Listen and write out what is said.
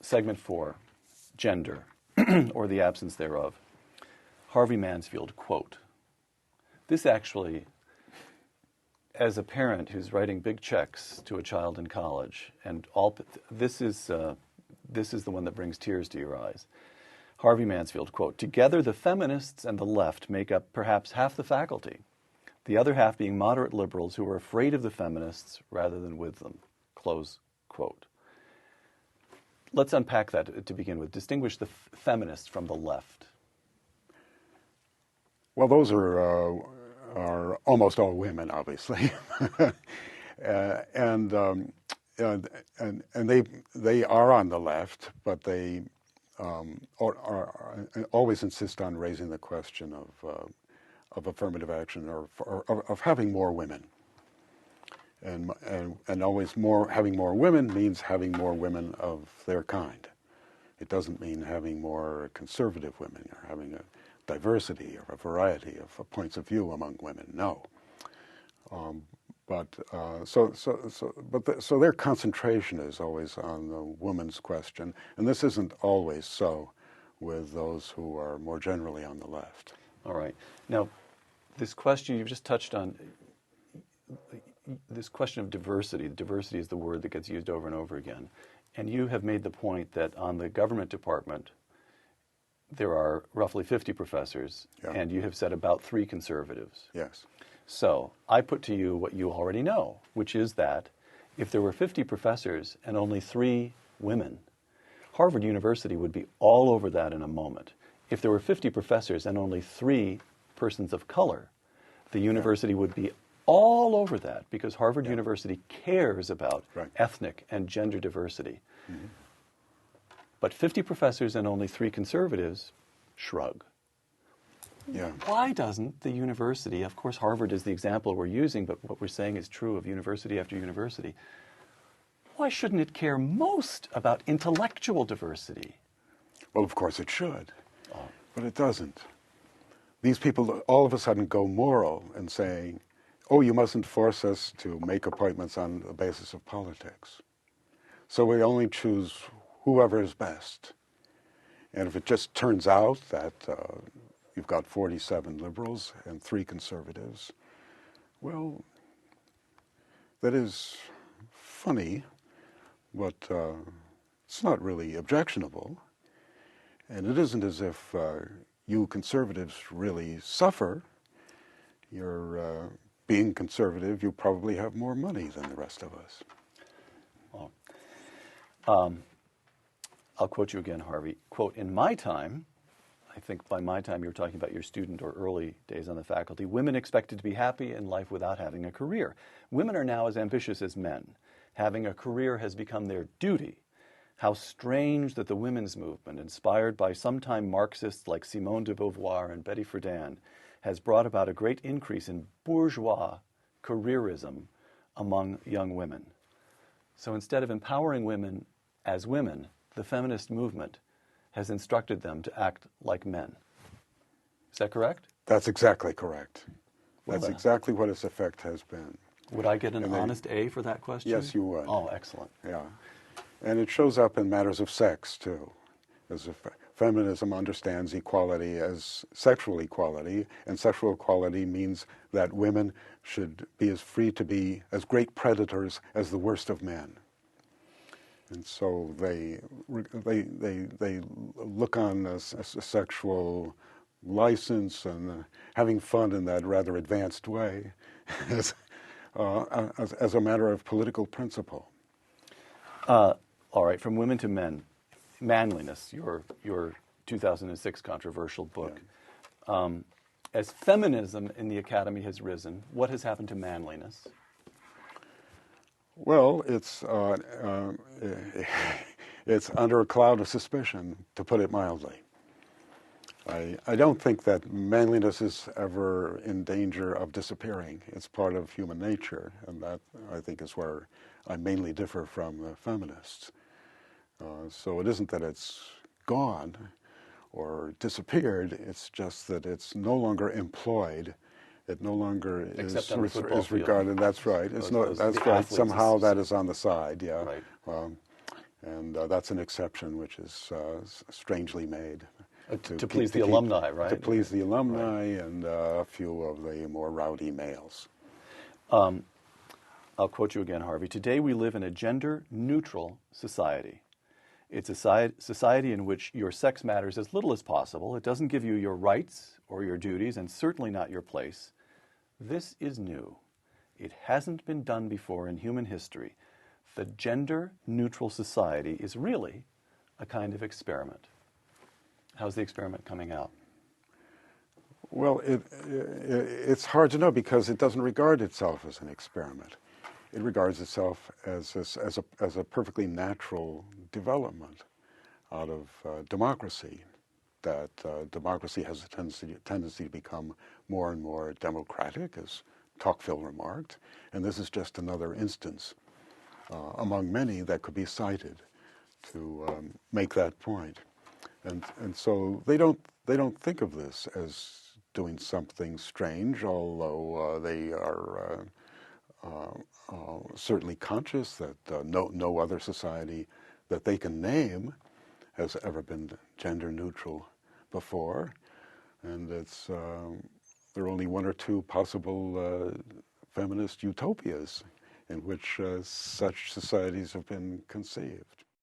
Segment 4, gender, or the absence thereof. Harvey Mansfield, quote. This actually, as a parent who's writing big checks to a child in college, and this is the one that brings tears to your eyes. Harvey Mansfield, quote, together the feminists and the left make up perhaps half the faculty, the other half being moderate liberals who are afraid of the feminists rather than with them, close quote. Let's unpack that to begin with. Distinguish the feminists from the left. Well, those are almost all women, obviously, and they are on the left, but they always insist on raising the question of affirmative action or of having more women, and always having more women means having more women of their kind. It doesn't mean having more conservative women or having a diversity or a variety of points of view among women. No, so their concentration is always on the woman's question, and this isn't always so with those who are more generally on the left. All right. Now, this question you've just touched on, this question of diversity. Diversity is the word that gets used over and over again, and you have made the point that on the government department, there are roughly 50 professors, yeah. And you have said about 3 conservatives. Yes. So I put to you what you already know, which is that if there were 50 professors and only 3 women, Harvard University would be all over that in a moment. If there were 50 professors and only 3 persons of color, the university would be all over that because Harvard University cares about ethnic and gender diversity. Mm-hmm. But 50 professors and only 3 conservatives, shrug. Yeah. Why doesn't the university, of course Harvard is the example we're using, but what we're saying is true of university after university, why shouldn't it care most about intellectual diversity? Well, of course it should, but it doesn't. These people all of a sudden go moral and saying, oh, you mustn't force us to make appointments on the basis of politics. So we only choose whoever is best. And if it just turns out that you've got 47 liberals and 3 conservatives, well, that is funny, but it's not really objectionable. And it isn't as if you conservatives really suffer. You're being conservative, you probably have more money than the rest of us. Well, I'll quote you again, Harvey. Quote, in my time, I think by my time you're talking about your student or early days on the faculty, women expected to be happy in life without having a career. Women are now as ambitious as men. Having a career has become their duty. How strange that the women's movement, inspired by sometime Marxists like Simone de Beauvoir and Betty Friedan, has brought about a great increase in bourgeois careerism among young women. So instead of empowering women as women, the feminist movement has instructed them to act like men. Is that correct? That's exactly correct. That's exactly what its effect has been. Would I get an honest A for that question? Yes, you would. Oh, excellent. Yeah. And it shows up in matters of sex, too. As if feminism understands equality as sexual equality, and sexual equality means that women should be as free to be as great predators as the worst of men. And so they look on a sexual license and having fun in that rather advanced way as a matter of political principle. All right, from women to men, Manliness, your 2006 controversial book. Yeah. As feminism in the academy has risen, what has happened to manliness? Well, it's under a cloud of suspicion, to put it mildly. I don't think that manliness is ever in danger of disappearing. It's part of human nature, and that, I think, is where I mainly differ from the feminists. So it isn't that it's gone or disappeared, it's just that it's no longer employed. It no longer is regarded. That's right. It's no. That's right. Somehow that is on the side. Yeah. Right. And that's an exception which is strangely made. To please the alumni, right? To please the alumni Right. and a few of the more rowdy males. I'll quote you again, Harvey. Today we live in a gender-neutral society. It's a society in which your sex matters as little as possible. It doesn't give you your rights or your duties, and certainly not your place. This is new. It hasn't been done before in human history. The gender-neutral society is really a kind of experiment. How's the experiment coming out? Well, it's hard to know because it doesn't regard itself as an experiment. It regards itself as a perfectly natural development out of democracy. That democracy has a tendency to become more and more democratic, as Tocqueville remarked, and this is just another instance among many that could be cited to make that point. And so they don't think of this as doing something strange, although they are certainly conscious that no other society that they can name has ever been gender neutral before, and there are only one or two possible feminist utopias in which such societies have been conceived.